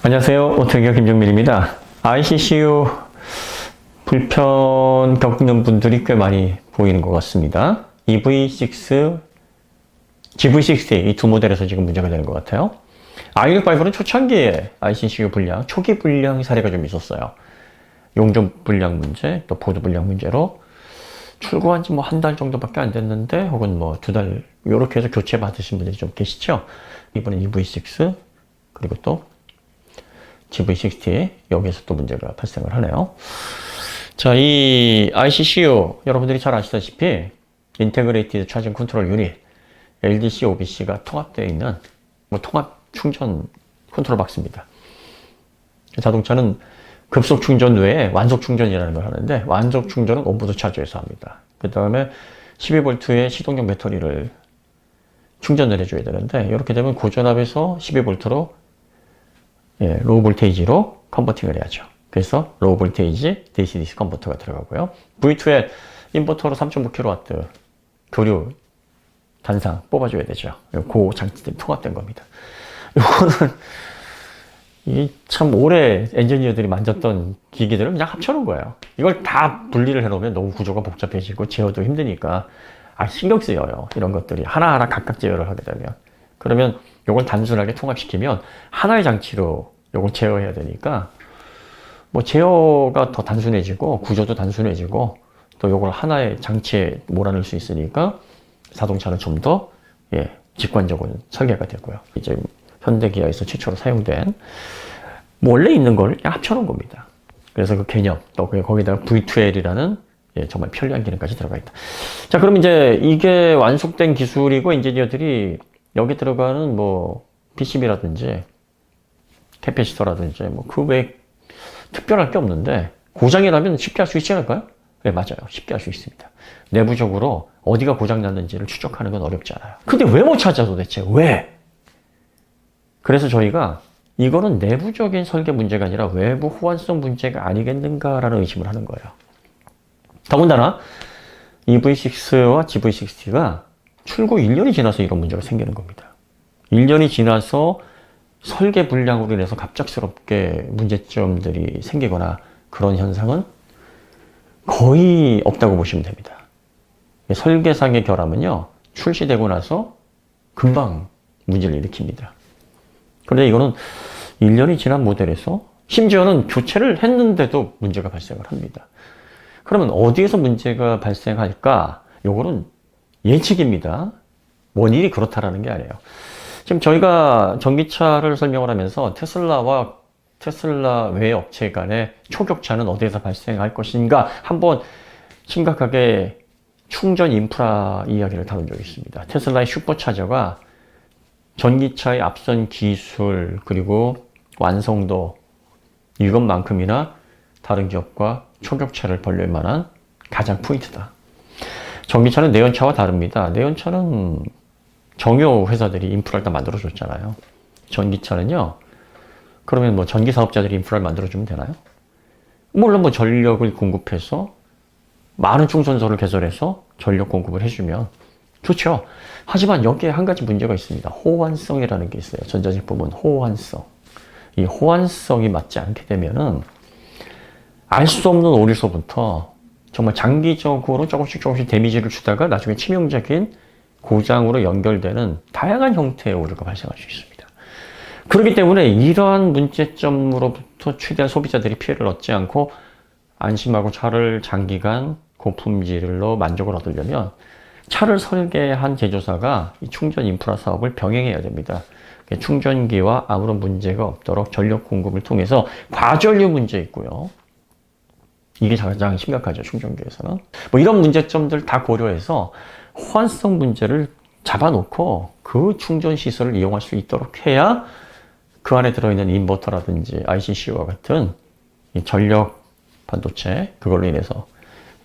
안녕하세요. 오토기어 김정민입니다. ICCU 불편 겪는 분들이 꽤 많이 보이는 것 같습니다. EV6, GV60 이 두 모델에서 지금 문제가 되는 것 같아요. i6-5는 초창기에 ICCU 불량, 초기 불량 사례가 좀 있었어요. 용접 불량 문제, 또 보드 불량 문제로 출고한 지 뭐 한 달 정도밖에 안 됐는데, 혹은 뭐 두 달, 이렇게 해서 교체 받으신 분들이 좀 계시죠? 이번엔 EV6, 그리고 또 GV60, 여기에서 또 문제가 발생을 하네요. 자, 이 ICCU, 여러분들이 잘 아시다시피, 인테그레이티드 차징 컨트롤 유닛, LDC, OBC가 통합되어 있는, 통합 충전 컨트롤 박스입니다. 자동차는 급속 충전 외에 완속 충전이라는 걸 하는데, 완속 충전은 온보드 차저에서 합니다. 그 다음에 12V의 시동용 배터리를 충전을 해줘야 되는데, 이렇게 되면 고전압에서 12V로 로우 볼테이지로 컨버팅을 해야죠. 그래서 로우 볼테이지 DC-DC 컨버터가 들어가고요. V2에 인버터로 3.5kW 교류 단상 뽑아줘야 되죠. 그 장치들이 통합된 겁니다. 이거는 참 오래 엔지니어들이 만졌던 기기들을 그냥 합쳐놓은 거예요. 이걸 다 분리를 해놓으면 너무 구조가 복잡해지고 제어도 힘드니까 신경 쓰여요. 이런 것들이 하나하나 각각 제어를 하게 되면. 그러면 이걸 단순하게 통합시키면 하나의 장치로 이걸 제어해야 되니까 뭐 제어가 더 단순해지고 구조도 단순해지고 또 이걸 하나의 장치에 몰아넣을 수 있으니까 자동차는 좀 더 직관적으로 설계가 되고요. 이제 현대기아에서 최초로 사용된 뭐 원래 있는 걸 그냥 합쳐놓은 겁니다. 그래서 그 개념 또 거기다가 V2L이라는 정말 편리한 기능까지 들어가 있다. 자, 그럼 이제 이게 완숙된 기술이고 엔지니어들이 여기 들어가는 뭐 PCB라든지 캐패시터라든지 뭐 그 외에 특별할 게 없는데 고장이 나면 쉽게 할 수 있지 않을까요? 네, 맞아요. 쉽게 할 수 있습니다. 내부적으로 어디가 고장 났는지를 추적하는 건 어렵지 않아요. 근데 왜 못 찾아 도대체? 왜? 그래서 저희가 이거는 내부적인 설계 문제가 아니라 외부 호환성 문제가 아니겠는가라는 의심을 하는 거예요. 더군다나 EV6와 GV60가 출고 1년이 지나서 이런 문제가 생기는 겁니다. 1년이 지나서 설계 불량으로 인해서 갑작스럽게 문제점들이 생기거나 그런 현상은 거의 없다고 보시면 됩니다. 설계상의 결함은요, 출시되고 나서 금방 문제를 일으킵니다. 그런데 이거는 1년이 지난 모델에서 심지어는 교체를 했는데도 문제가 발생을 합니다. 그러면 어디에서 문제가 발생할까? 요거는 예측입니다. 원인이 그렇다라는 게 아니에요. 지금 저희가 전기차를 설명을 하면서 테슬라와 테슬라 외 업체 간의 초격차는 어디에서 발생할 것인가 한번 심각하게 충전 인프라 이야기를 다룬 적이 있습니다. 테슬라의 슈퍼차저가 전기차의 앞선 기술 그리고 완성도 이것만큼이나 다른 기업과 초격차를 벌릴 만한 가장 포인트다. 전기차는 내연차와 다릅니다. 내연차는 정유 회사들이 인프라를 다 만들어줬잖아요. 전기차는요, 그러면 뭐 전기 사업자들이 인프라를 만들어주면 되나요? 물론 뭐 전력을 공급해서 많은 충전소를 개설해서 전력 공급을 해주면 좋죠. 하지만 여기에 한 가지 문제가 있습니다. 호환성이라는 게 있어요. 전자제품은 호환성. 이 호환성이 맞지 않게 되면은 알 수 없는 오류서부터 정말 장기적으로 조금씩 데미지를 주다가 나중에 치명적인 고장으로 연결되는 다양한 형태의 오류가 발생할 수 있습니다. 그렇기 때문에 이러한 문제점으로부터 최대한 소비자들이 피해를 얻지 않고 안심하고 차를 장기간 고품질로 만족을 얻으려면 차를 설계한 제조사가 이 충전 인프라 사업을 병행해야 됩니다. 충전기와 아무런 문제가 없도록 전력 공급을 통해서 과전류 문제 있고요. 이게 가장 심각하죠, 충전기에서는. 뭐 이런 문제점들 다 고려해서 호환성 문제를 잡아놓고 그 충전 시설을 이용할 수 있도록 해야 그 안에 들어있는 인버터라든지 ICCU와 같은 이 전력 반도체, 그걸로 인해서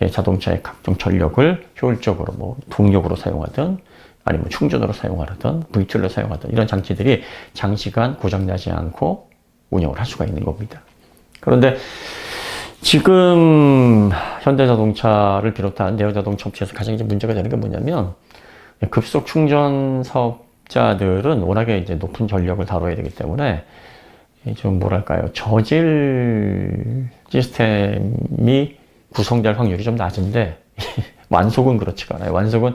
자동차의 각종 전력을 효율적으로 뭐 동력으로 사용하든 아니면 충전으로 사용하든 V2를 사용하든 이런 장치들이 장시간 고장나지 않고 운영을 할 수가 있는 겁니다. 그런데 지금 현대자동차를 비롯한 내연자동차 업체에서 가장 이제 문제가 되는 게 뭐냐면 급속 충전 사업자들은 워낙에 이제 높은 전력을 다뤄야 되기 때문에 좀 뭐랄까요, 저질 시스템이 구성될 확률이 좀 낮은데 완속은 그렇지가 않아요. 완속은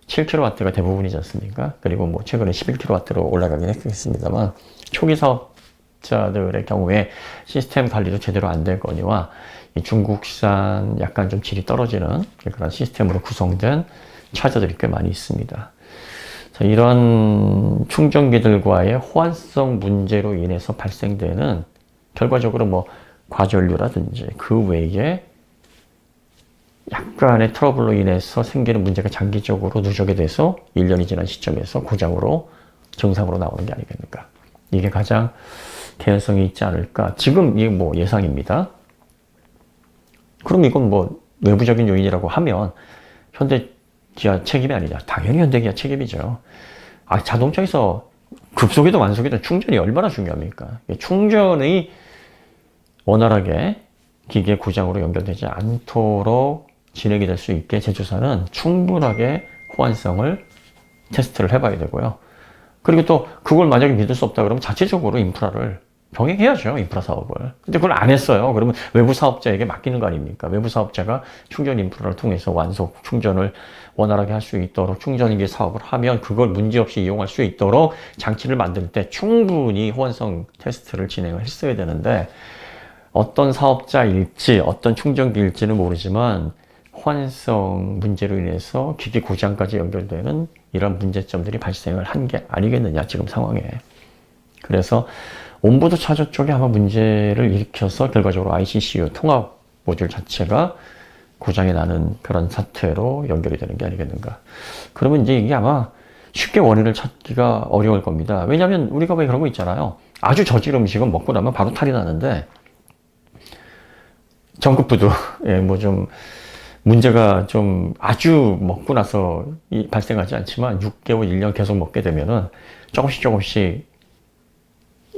7kW가 대부분이지 않습니까? 그리고 뭐 최근에 11kW로 올라가긴 했습니다만 초기 사업자들의 경우에 시스템 관리도 제대로 안 되거니와 이 중국산 약간 좀 질이 떨어지는 그런 시스템으로 구성된 차저들이 꽤 많이 있습니다. 자, 이런 충전기들과의 호환성 문제로 인해서 발생되는 결과적으로 뭐 과전류라든지 그 외에 약간의 트러블로 인해서 생기는 문제가 장기적으로 누적이 돼서 1년이 지난 시점에서 고장으로 정상으로 나오는 게 아니겠는가. 이게 가장 개연성이 있지 않을까. 지금 이게 뭐 예상입니다. 그럼 이건 뭐 외부적인 요인이라고 하면 현대 기아 책임이 아니냐. 당연히 현대기아 책임이죠. 자동차에서 급속이든 완속이든 충전이 얼마나 중요합니까? 충전이 원활하게 기계 고장으로 연결되지 않도록 진행이 될 수 있게 제조사는 충분하게 호환성을 테스트를 해봐야 되고요. 그리고 또 그걸 만약에 믿을 수 없다 그러면 자체적으로 인프라를 병행해야죠. 인프라 사업을. 근데 그걸 안 했어요. 그러면 외부 사업자에게 맡기는 거 아닙니까? 외부 사업자가 충전 인프라를 통해서 완속 충전을 원활하게 할 수 있도록 충전기 사업을 하면 그걸 문제없이 이용할 수 있도록 장치를 만들 때 충분히 호환성 테스트를 진행을 했어야 되는데 어떤 사업자일지 어떤 충전기일지는 모르지만 호환성 문제로 인해서 기계 고장까지 연결되는 이런 문제점들이 발생을 한 게 아니겠느냐 지금 상황에. 그래서 온보드 차저 쪽에 아마 문제를 일으켜서 결과적으로 ICCU 통합 모듈 자체가 고장이 나는 그런 사태로 연결이 되는 게 아니겠는가. 그러면 이제 이게 아마 쉽게 원인을 찾기가 어려울 겁니다. 왜냐하면 우리가 왜 그런 거 있잖아요. 아주 저질 음식은 먹고 나면 바로 탈이 나는데 전급부도 뭐 좀 문제가 좀 아주 먹고 나서 발생하지 않지만 6개월, 1년 계속 먹게 되면은 조금씩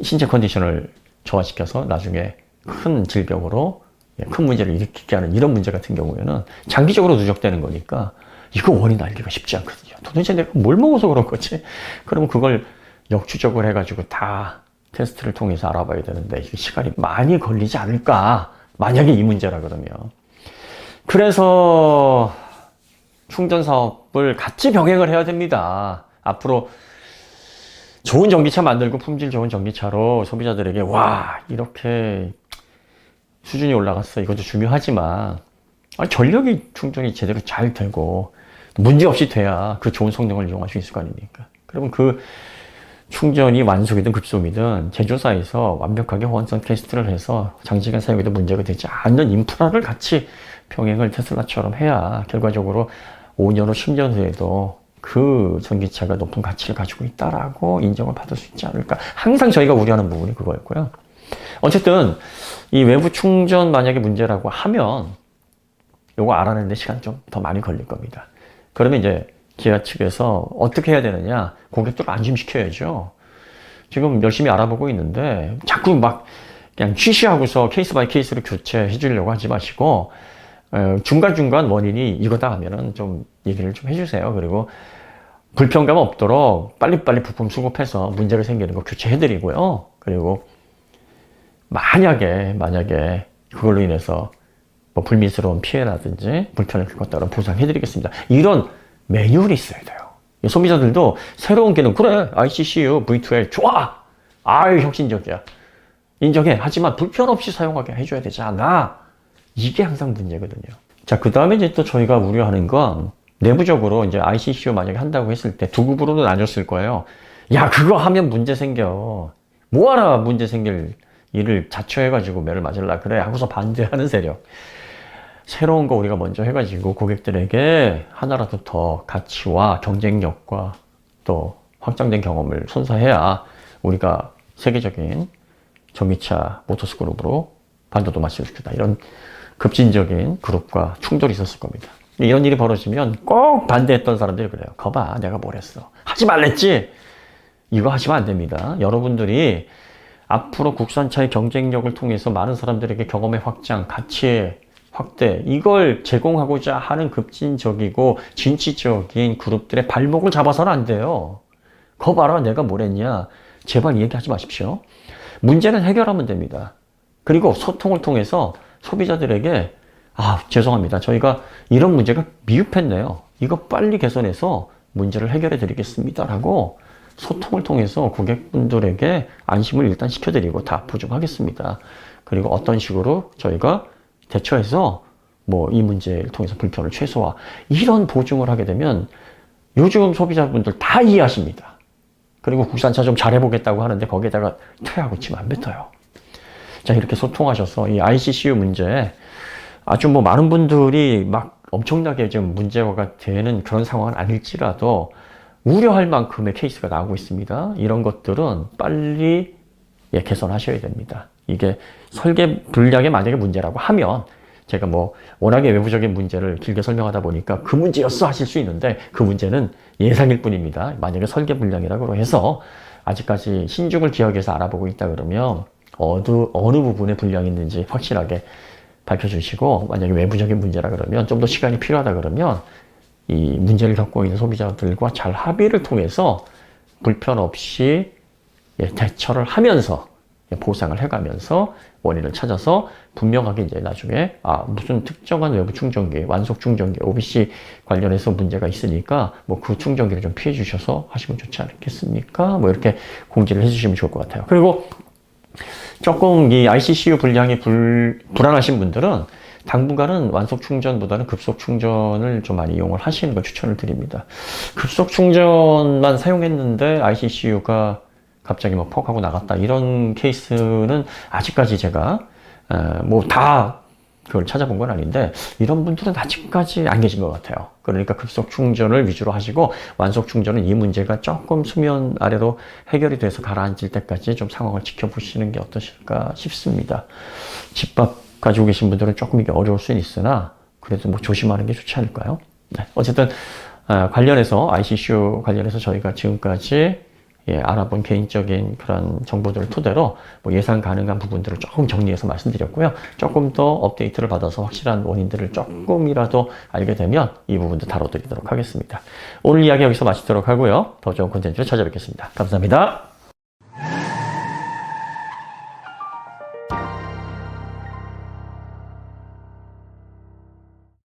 신체 컨디션을 저하시켜서 나중에 큰 질병으로 큰 문제를 일으키게 하는 이런 문제 같은 경우에는 장기적으로 누적되는 거니까 이거 원인 알기가 쉽지 않거든요. 도대체 내가 뭘 먹어서 그런 거지? 그러면 그걸 역추적을 해가지고 다 테스트를 통해서 알아봐야 되는데 이게 시간이 많이 걸리지 않을까? 만약에 이 문제라 그러면. 그래서 충전 사업을 같이 병행을 해야 됩니다. 앞으로 좋은 전기차 만들고 품질 좋은 전기차로 소비자들에게 와 이렇게 수준이 올라갔어. 이것도 중요하지만 전력이 충전이 제대로 잘 되고 문제없이 돼야 그 좋은 성능을 이용할 수 있을 거 아닙니까? 그러면 그 충전이 완속이든 급속이든 제조사에서 완벽하게 호환성 테스트를 해서 장시간 사용에도 문제가 되지 않는 인프라를 같이 병행을 테슬라처럼 해야 결과적으로 5년 후 10년 후에도 그 전기차가 높은 가치를 가지고 있다라고 인정을 받을 수 있지 않을까. 항상 저희가 우려하는 부분이 그거였고요. 어쨌든 이 외부 충전 만약에 문제라고 하면 요거 알아내는데 시간 좀 더 많이 걸릴 겁니다. 그러면 이제 기아 측에서 어떻게 해야 되느냐, 고객들을 안심시켜야죠. 지금 열심히 알아보고 있는데 자꾸 막 그냥 취시하고서 케이스 바이 케이스로 교체해 주려고 하지 마시고 중간중간 원인이 이거다 하면은 좀 얘기를 좀 해주세요. 그리고 불편감 없도록 빨리빨리 부품 수급해서 문제가 생기는 거 교체해드리고요. 그리고 만약에 그걸로 인해서 뭐 불미스러운 피해라든지 불편을 겪었다면 보상해드리겠습니다. 이런 매뉴얼이 있어야 돼요. 소비자들도 새로운 기능, 그래, ICCU, V2L, 좋아! 아유, 혁신적이야. 인정해. 하지만 불편 없이 사용하게 해줘야 되지 않아? 이게 항상 문제거든요. 자, 그 다음에 이제 또 저희가 우려하는 건 내부적으로 이제 ICCU 만약에 한다고 했을 때 두 그룹으로 나뉘었을 거예요. 야, 그거 하면 문제 생겨. 뭐하러 문제 생길 일을 자처해가지고 매를 맞을라 그래 하고서 반대하는 세력. 새로운 거 우리가 먼저 해가지고 고객들에게 하나라도 더 가치와 경쟁력과 또 확장된 경험을 선사해야 우리가 세계적인 전기차 모터스 그룹으로 반도도 맞출수있다. 이런 급진적인 그룹과 충돌이 있었을 겁니다. 이런 일이 벌어지면 꼭 반대했던 사람들이 그래요. 거봐, 내가 뭘 했어. 하지 말랬지? 이거 하시면 안 됩니다. 여러분들이 앞으로 국산차의 경쟁력을 통해서 많은 사람들에게 경험의 확장, 가치의 확대, 이걸 제공하고자 하는 급진적이고 진취적인 그룹들의 발목을 잡아서는 안 돼요. 거 봐라, 내가 뭘 했냐. 제발 얘기하지 마십시오. 문제는 해결하면 됩니다. 그리고 소통을 통해서 소비자들에게 죄송합니다. 저희가 이런 문제가 미흡했네요. 이거 빨리 개선해서 문제를 해결해 드리겠습니다. 라고 소통을 통해서 고객분들에게 안심을 일단 시켜드리고 다 보증하겠습니다. 그리고 어떤 식으로 저희가 대처해서 뭐 이 문제를 통해서 불편을 최소화, 이런 보증을 하게 되면 요즘 소비자분들 다 이해하십니다. 그리고 국산차 좀 잘해보겠다고 하는데 거기에다가 퇴하고 치면 안 뱉어요. 자, 이렇게 소통하셔서 이 ICCU 문제에 아주 뭐 많은 분들이 막 엄청나게 좀 문제가 되는 그런 상황은 아닐지라도 우려할 만큼의 케이스가 나오고 있습니다. 이런 것들은 빨리 개선하셔야 됩니다. 이게 설계 불량이 만약에 문제라고 하면 제가 뭐 워낙에 외부적인 문제를 길게 설명하다 보니까 그 문제였어 하실 수 있는데 그 문제는 예상일 뿐입니다. 만약에 설계 불량이라고 해서 아직까지 신중을 기억해서 알아보고 있다 그러면 어느 부분에 불량이 있는지 확실하게 밝혀주시고, 만약에 외부적인 문제라 그러면 좀 더 시간이 필요하다 그러면 이 문제를 겪고 있는 소비자들과 잘 합의를 통해서 불편 없이 대처를 하면서 보상을 해가면서 원인을 찾아서 분명하게 이제 나중에 무슨 특정한 외부 충전기, 완속 충전기, OBC 관련해서 문제가 있으니까 뭐 그 충전기를 좀 피해 주셔서 하시면 좋지 않겠습니까? 뭐 이렇게 공지를 해주시면 좋을 것 같아요. 그리고 조금 이 ICCU 분량이 불안하신 분들은 당분간은 완속 충전보다는 급속 충전을 좀 많이 이용을 하시는 걸 추천을 드립니다. 급속 충전만 사용했는데 ICCU가 갑자기 뭐 퍽 하고 나갔다, 이런 케이스는 아직까지 제가 뭐 다 그걸 찾아본 건 아닌데 이런 분들은 아직까지 안 계신 것 같아요. 그러니까 급속 충전을 위주로 하시고 완속 충전은 이 문제가 조금 수면 아래로 해결이 돼서 가라앉을 때까지 좀 상황을 지켜보시는 게 어떠실까 싶습니다. 집밥 가지고 계신 분들은 조금 이게 어려울 수는 있으나 그래도 뭐 조심하는 게 좋지 않을까요? 네. 어쨌든 관련해서 ICCU 관련해서 저희가 지금까지 알아본 개인적인 그런 정보들을 토대로 뭐 예상 가능한 부분들을 조금 정리해서 말씀드렸고요. 조금 더 업데이트를 받아서 확실한 원인들을 조금이라도 알게 되면 이 부분도 다뤄드리도록 하겠습니다. 오늘 이야기 여기서 마치도록 하고요. 더 좋은 콘텐츠로 찾아뵙겠습니다. 감사합니다.